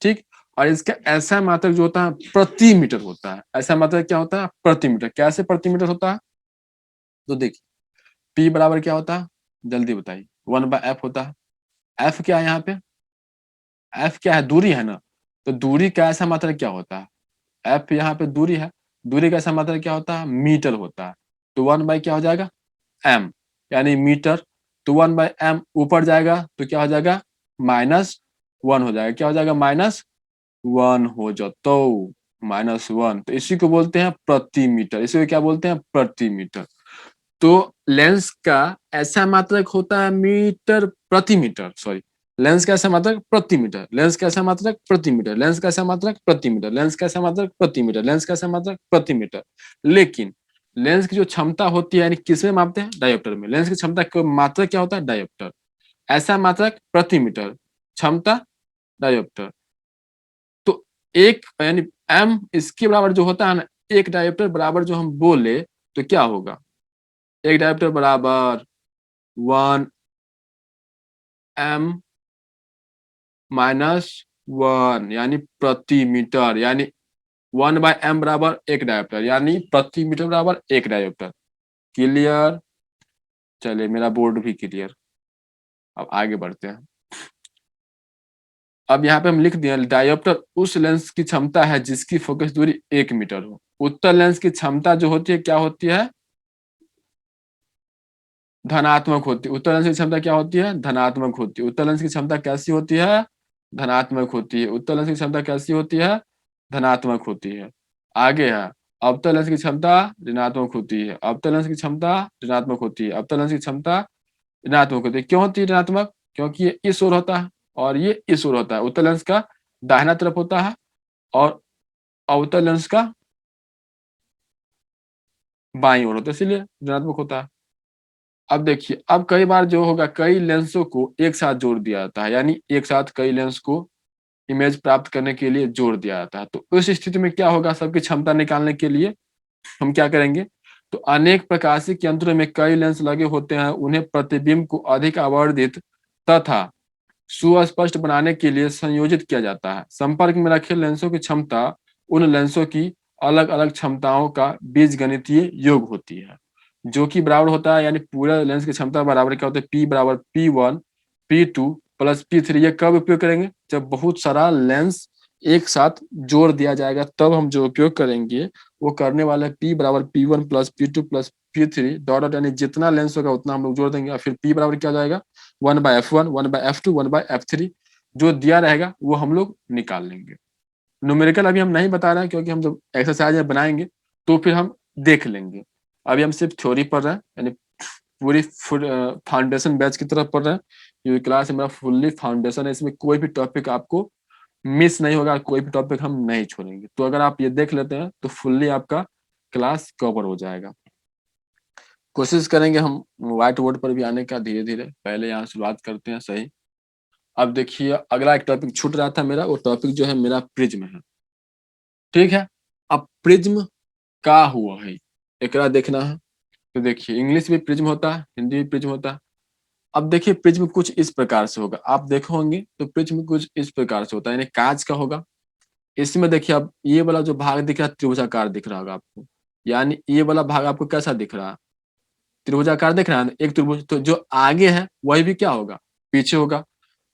ठीक। और इसका ऐसा मात्रक जो होता है प्रति मीटर होता है। ऐसा मात्रक क्या होता है? प्रति मीटर। कैसे प्रति मीटर होता है? तो देखिए, P बराबर क्या होता है? जल्दी बताइए। 1/f होता है। F क्या है यहाँ पे? F क्या है? दूरी है ना। तो दूरी का ऐसा मात्रक क्या होता है? F यहाँ पे दूरी है। दूरी का ऐसा मात्रक क्या होता है? मीटर होता है। तो 1 क्या हो जाएगा? m, यानी मीटर। तो 1/m ऊपर जाएगा तो क्या हो जाएगा? -1 हो जाएगा। क्या हो जाएगा? -1 हो जाओ तो -1। तो इसी को बोलते हैं प्रति मीटर। इसी को क्या बोलते हैं? प्रति मीटर। तो लेंस का ऐसा मात्रक होता है मीटर प्रति मीटर, सॉरी, लेंस का ऐसा मात्रक प्रति मीटर, लेंस का ऐसा मात्रक प्रति मीटर, लेंस का ऐसा मात्रक प्रति मीटर, लेंस का ऐसा मात्रक प्रति मीटर, लेंस का ऐसा मात्रक प्रति मीटर। लेकिन लेंस की जो क्षमता होती है, यानी किसमें मापते हैं? डायोप्टर में। लेंस की क्षमता का मात्रक क्या होता है? डायोप्टर। ऐसा मात्रक प्रति मीटर, क्षमता डायोप्टर। तो एक यानी एम इसके बराबर जो होता है ना, एक डायोप्टर बराबर जो हम बोले, तो क्या होगा? एक डायोप्टर बराबर 1m -1, यानी प्रति मीटर। यानी 1/m बराबर एक डायोप्टर, यानी प्रति मीटर बराबर एक डायोप्टर। क्लियर? चलिए, मेरा बोर्ड भी क्लियर। अब आगे बढ़ते हैं। अब यहाँ पे हम लिख दिए, डायोप्टर उस लेंस की क्षमता है जिसकी फोकस दूरी 1 मीटर हो। उत्तल लेंस की क्षमता जो होती है क्या होती है? धनात्मक होती है। उत्तल लेंस की क्षमता क्या होती है? धनात्मक होती है। उत्तल लेंस की क्षमता कैसी होती है? धनात्मक होती है। उत्तल लेंस की क्षमता कैसी होती है? धनात्मक होती है। आगे है, अवतल लेंस की क्षमता ऋणात्मक होती है। अवतल लेंस की क्षमता ऋणात्मक होती है। अवतल लेंस की क्षमता ऋणात्मक होती है। क्यों होती है ऋणात्मक? क्योंकि ये इस ओर होता है और ये इस ओर होता है। उत्तल लेंस का दाहिना तरफ होता है और अवतल लेंस का बाईं ओर होता है, इसीलिए ऋणात्मक होता है। अब देखिए, अब कई बार जो होगा, कई लेंसों को एक साथ जोड़ दिया जाता है, यानी एक साथ कई लेंस को इमेज प्राप्त करने के लिए जोड़ दिया जाता है। तो उस स्थिति में क्या होगा, सबकी क्षमता निकालने के लिए हम क्या करेंगे, तो अनेक प्रकाशिक यंत्रों में कई लेंस लगे होते हैं, उन्हें प्रतिबिंब को अधिक आवर्धित तथा सुस्पष्ट बनाने के लिए संयोजित किया जाता है। संपर्क में रखे लेंसों की क्षमता उन लेंसों की अलग अलग क्षमताओं का बीजगणितीय योग होती है, जो कि बराबर होता है, यानी पूरे लेंस की क्षमता बराबर क्या होता है, P बराबर P1 P2 प्लस P3। ये कब उपयोग करेंगे, जब बहुत सारा लेंस एक साथ जोड़ दिया जाएगा, तब हम जो उपयोग करेंगे वो करने वाला है P बराबर P1 plus P2 plus P3 dot, यानी जितना लेंस होगा उतना हम लोग जोड़ देंगे, और फिर P बराबर क्या जाएगा, 1/f1 1/f2 1/f3, जो दिया रहेगा वो हम लोग निकाल लेंगे। न्यूमेरिकल अभी हम नहीं बता रहे हैं, क्योंकि हम जब एक्सरसाइज बनाएंगे तो फिर हम देख लेंगे। अभी हम सिर्फ थ्योरी पढ़ रहे हैं, यानी पूरी फाउंडेशन बैच की तरफ पढ़ रहे हैं। ये क्लास मेरा फुल्ली फाउंडेशन है, इसमें कोई भी टॉपिक आपको मिस नहीं होगा, कोई भी टॉपिक हम नहीं छोड़ेंगे। तो अगर आप ये देख लेते हैं तो फुल्ली आपका क्लास कवर हो जाएगा। कोशिश करेंगे हम व्हाइट बोर्ड पर भी आने का धीरे धीरे। पहले यहाँ शुरुआत करते हैं, सही। अब देखिए अगला एक टॉपिक छूट रहा था मेरा, वो टॉपिक जो है मेरा प्रिज्म है, ठीक है। अब प्रिज्म का हुआ है एकरा देखना है। तो देखिए इंग्लिश भी प्रिज्म होता है, हिंदी भी प्रिज्म होता है। अब देखिए प्रिज्म कुछ इस प्रकार से होगा, आप देखो होंगे तो प्रिज्म कुछ इस प्रकार से होता है, यानी कांच का होगा। इसमें देखिए अब ये वाला जो भाग दिख रहा है त्रिभुजाकार दिख रहा होगा आपको, यानी ये वाला भाग आपको कैसा दिख रहा है, त्रिभुजाकार दिख रहा है ना? एक त्रिभुज, तो जो आगे है वही भी क्या होगा, पीछे होगा।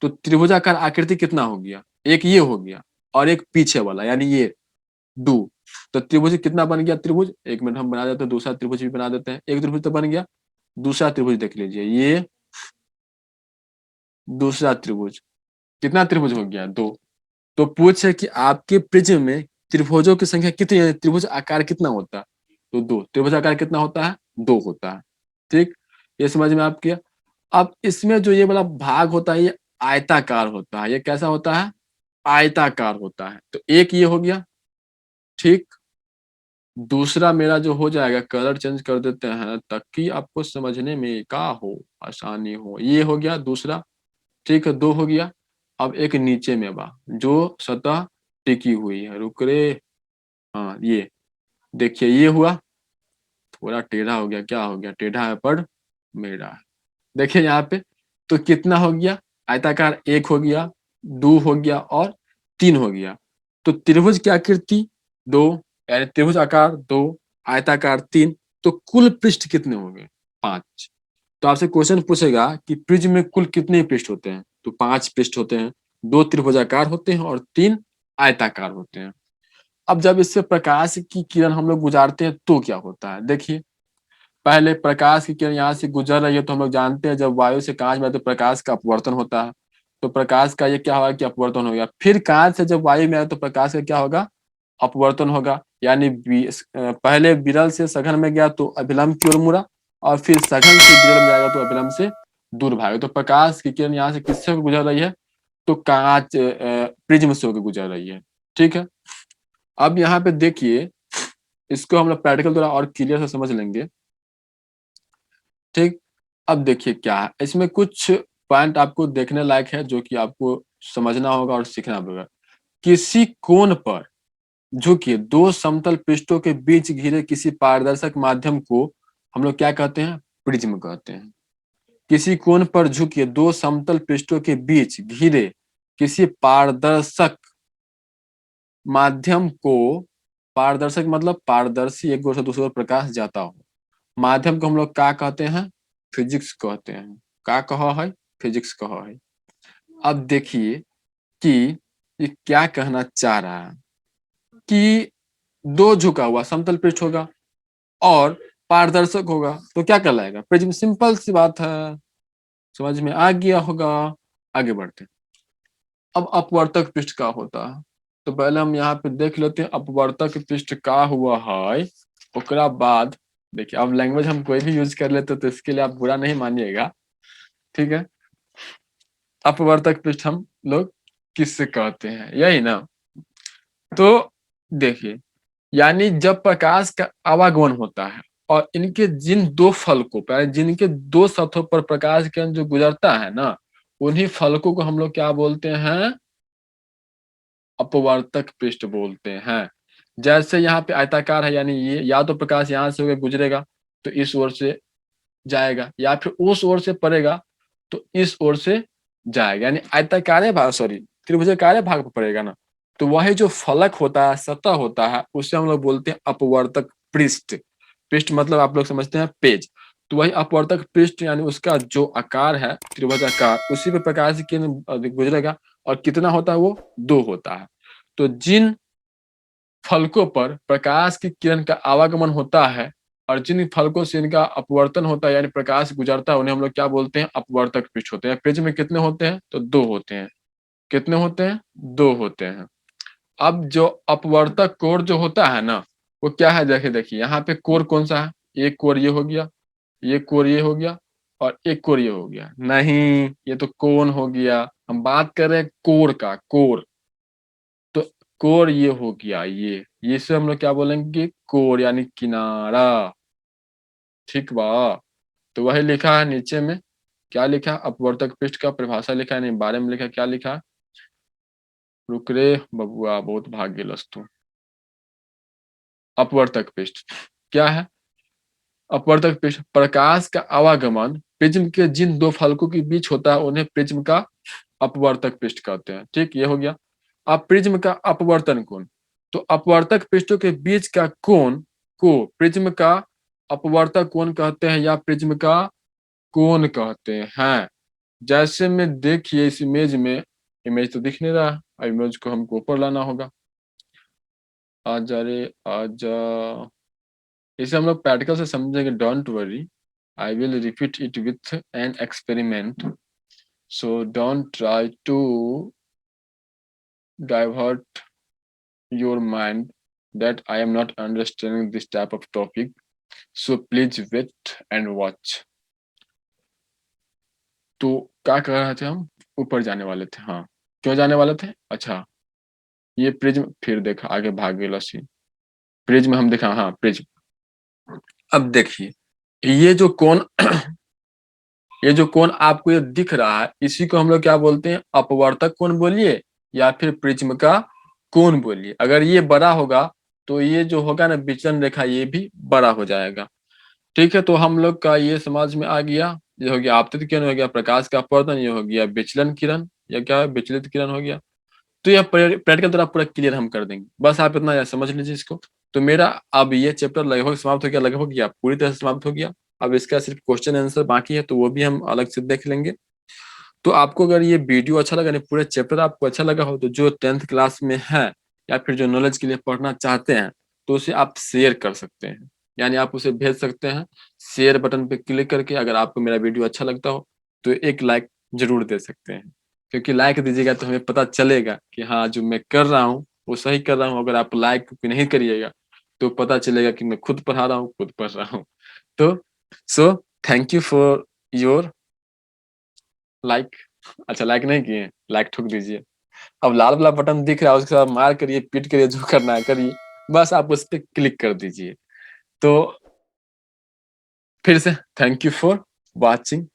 तो त्रिभुजाकार आकृति कितना हो गया, एक ये हो गया और एक पीछे वाला, यानी ये डू। तो त्रिभुज कितना बन गया, त्रिभुज, एक मिनट हम बना देते हैं, दूसरा त्रिभुज भी बना देते हैं। एक त्रिभुज तो बन गया, दूसरा त्रिभुज देख लीजिए, ये दूसरा त्रिभुज, कितना त्रिभुज हो गया, दो। तो पूछे कि आपके प्रिज्म में त्रिभुजों की संख्या कितनी है, त्रिभुज आकार कितना होता है, तो दो। त्रिभुज आकार कितना होता है, दो होता है, ठीक। ये समझ में आप किया। अब इसमें जो ये वाला भाग होता है ये आयताकार होता है, ये कैसा होता है, आयताकार होता है। तो एक ये हो गया, ठीक। दूसरा मेरा जो हो जाएगा, कलर चेंज कर देते हैं ताकि आपको समझने में का हो, आसानी हो। ये हो गया दूसरा, ठीक है, दो हो गया। अब एक नीचे में बा जो सतह टिकी हुई है, रुक रे, हाँ ये देखिए ये हुआ, थोड़ा टेढ़ा हो गया, क्या हो गया, टेढ़ा है पर मेढ़ा है। देखिए यहाँ पे तो कितना हो गया, आयताकार एक हो गया, दो हो गया और तीन हो गया। तो त्रिभुज की आकृति दो, यानी त्रिभुज आकार दो, आयताकार तीन, तो कुल पृष्ठ कितने हो गए, पांच। तो आपसे क्वेश्चन पूछेगा कि प्रिज्म में कुल कितने पृष्ठ होते हैं, तो पांच पृष्ठ होते हैं, दो त्रिभुजाकार होते हैं और तीन आयताकार होते हैं। अब जब इससे प्रकाश की किरण हम लोग गुजारते हैं तो क्या होता है, देखिए पहले प्रकाश की किरण यहाँ से गुजर रही है, तो हम लोग जानते हैं जब वायु से कांच में तो प्रकाश का अपवर्तन होता है। तो प्रकाश का ये क्या होगा कि अपवर्तन हो गया, फिर कांच से जब वायु में आए तो प्रकाश का क्या होगा, अपवर्तन होगा। यानी पहले विरल से सघन में गया तो अभिलंब की ओर मुड़ा, और फिर सघन से विरल में जाएगा तो अभिलंब से दूर भागेगा। तो प्रकाश की किरण यहाँ से किससे होकर गुजर रही है, तो कांच प्रिज्म से होकर गुजर रही है, ठीक है। अब यहाँ पे देखिए, इसको हम लोग प्रैक्टिकल द्वारा और क्लियर से समझ लेंगे, ठीक। अब देखिए क्या है इसमें, कुछ पॉइंट आपको देखने लायक है जो कि आपको समझना होगा और सीखना होगा। किसी कोण पर झुकिए दो समतल पृष्ठों के बीच घिरे किसी पारदर्शक माध्यम को हम लोग क्या कहते हैं, प्रिज्म कहते हैं। किसी कोण पर झुकिए दो समतल पृष्ठों के बीच घिरे किसी पारदर्शक माध्यम को, पारदर्शक मतलब पारदर्शी, एक ओर से दूसरी ओर प्रकाश जाता हो, माध्यम को हम लोग क्या कहते हैं, फिजिक्स कहते हैं। क्या कहा है, फिजिक्स कहा है। अब देखिए कि ये क्या कहना चाह रहा है, कि दो झुका हुआ समतल पृष्ठ होगा और पारदर्शक होगा तो क्या कहलाएगा, प्रिज्म। सिंपल सी बात है, समझ में आ गया होगा। आगे बढ़ते हैं। अब अपवर्तक पृष्ठ का होता है, तो पहले हम यहाँ पे देख लेते हैं अपवर्तक पृष्ठ का हुआ है। ओकरा बाद देखिए, अब लैंग्वेज हम कोई भी यूज कर लेते तो इसके लिए आप बुरा नहीं मानिएगा, ठीक है। अपवर्तक पृष्ठ हम लोग किससे कहते हैं, यही ना। तो देखिए, यानी जब प्रकाश का आवागमन होता है और इनके जिन दो फलकों पर, जिनके दो सतहों पर प्रकाश किरण जो गुजरता है ना, उन्हीं फलकों को हम लोग क्या बोलते हैं, अपवर्तक पृष्ठ बोलते हैं। जैसे यहाँ पे आयताकार है, यानी ये या तो प्रकाश यहाँ से होकर गुजरेगा तो इस ओर से जाएगा, या फिर उस ओर से पड़ेगा तो इस ओर से जाएगा, यानी आयताकार भाग, सॉरी, त्रिभुजाकार भाग पर पड़ेगा ना। तो वही जो फलक होता है, सतह होता है, उसे हम लोग बोलते हैं अपवर्तक पृष्ठ। पृष्ठ मतलब आप लोग समझते हैं पेज। तो वही अपवर्तक पृष्ठ, यानी उसका जो आकार है त्रिभुजाकार, उसी पे प्रकाश की किरण गुजरेगा। और कितना होता है, वो 2 होता है। तो जिन फलकों पर प्रकाश की किरण का आवागमन होता है और जिन फलकों से इनका अपवर्तन होता है, यानी प्रकाश गुजरता है, उन्हें हम लोग क्या बोलते हैं, अपवर्तक पृष्ठ होते हैं। पेज में कितने होते हैं, तो 2 होते हैं। कितने होते हैं, 2 होते हैं। अब जो अपवर्तक कोण जो होता है ना, वो क्या है, देखिए देखिए यहाँ पे कोण कौन सा है, एक कोण ये हो गया, ये कोण ये हो गया, और एक कोण ये हो गया। नहीं, ये तो कोण हो गया, हम बात कर रहे हैं कोण का, कोण। तो कोण ये हो गया, ये से हम लोग क्या बोलेंगे, कोण यानी किनारा। ठीक बा। तो वही लिखा है नीचे में, क्या लिखा, अपवर्तक पृष्ठ का परिभाषा लिखा है, नहीं बारे में लिखा, क्या लिखा, रुक रे बबुआ, बहुत भाग्य लस्तु। अपवर्तक पृष्ठ क्या है, अपवर्तक पृष्ठ प्रकाश का आवागमन प्रिज्म के जिन दो फलकों के बीच होता है उन्हें प्रिज्म का अपवर्तक पृष्ठ कहते हैं। ठीक, ये हो गया। अब प्रिज्म का अपवर्तन कोण, तो अपवर्तक पृष्ठों के बीच का कोण को प्रिज्म का अपवर्तक कोण कहते हैं या प्रिज्म का कोण कहते हैं। जैसे में देखिए इस इमेज में, इमेज तो दिख नहीं रहा, इमेज को हमको ऊपर लाना होगा। आजा रे आजा, इसे हम लोग प्रैक्टिकल से समझेंगे, don't worry. I will repeat it with an experiment. So don't try to divert your mind that I am not understanding this type of topic. So please wait and watch. तो क्या कर रहे थे हम, ऊपर जाने वाले थे, हाँ। क्यों जाने वाले थे, अच्छा, ये प्रिज्म, फिर देखा आगे भाग गया लस्सी। प्रिज्म हम देखा, हाँ प्रिज्म। अब देखिए, ये जो कोण ये जो कोण आपको ये दिख रहा है, इसी को हम लोग क्या बोलते हैं, अपवर्तक कोण बोलिए या फिर प्रिज्म का कोण बोलिए। अगर ये बड़ा होगा तो ये जो होगा ना विचलन रेखा, ये भी बड़ा हो जाएगा। ठीक है, तो हम लोग का ये समझ में आ गया। ये हो गया आपतित किरण, हो गया प्रकाश का अपवर्तन, ये हो गया विचलन किरण, या क्या है, विचलित किरण हो गया। तो यह प्रैक्टिकल तरह पूरा क्लियर हम कर देंगे, बस आप इतना समझ लीजिए इसको। तो मेरा अब ये चैप्टर लगभग समाप्त हो गया, लगभग क्या पूरी तरह से समाप्त हो गया। अब इसका सिर्फ क्वेश्चन आंसर बाकी है, तो वो भी हम अलग से देख लेंगे। तो आपको अगर ये वीडियो अच्छा लगा, नहीं पूरा चैप्टर आपको अच्छा लगा हो, तो जो 10th क्लास में है या फिर जो नॉलेज के लिए पढ़ना चाहते हैं, तो उसे आप शेयर कर सकते हैं, यानी आप उसे भेज सकते हैं। शेयर बटन पे क्लिक करके अगर आपको मेरा वीडियो अच्छा लगता हो तो एक लाइक जरूर दे सकते हैं, क्योंकि लाइक दीजिएगा तो हमें पता चलेगा कि हाँ जो मैं कर रहा हूँ वो सही कर रहा हूँ। अगर आप लाइक नहीं करिएगा तो पता चलेगा कि मैं खुद पढ़ा रहा हूँ, खुद पढ़ रहा हूँ। तो so thank you for your like. अच्छा, लाइक नहीं किए, लाइक ठोक दीजिए। अब लाल वाला बटन दिख रहा है, उसके साथ मार करिए, पीट करिए, जो करना है करिए, बस आप उस पर क्लिक कर दीजिए। तो फिर से थैंक यू फॉर वॉचिंग।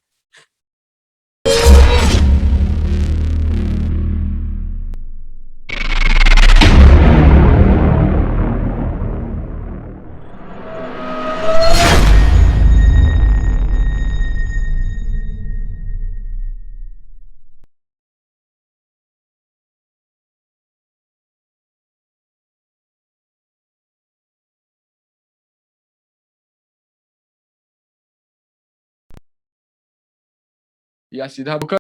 या सीधा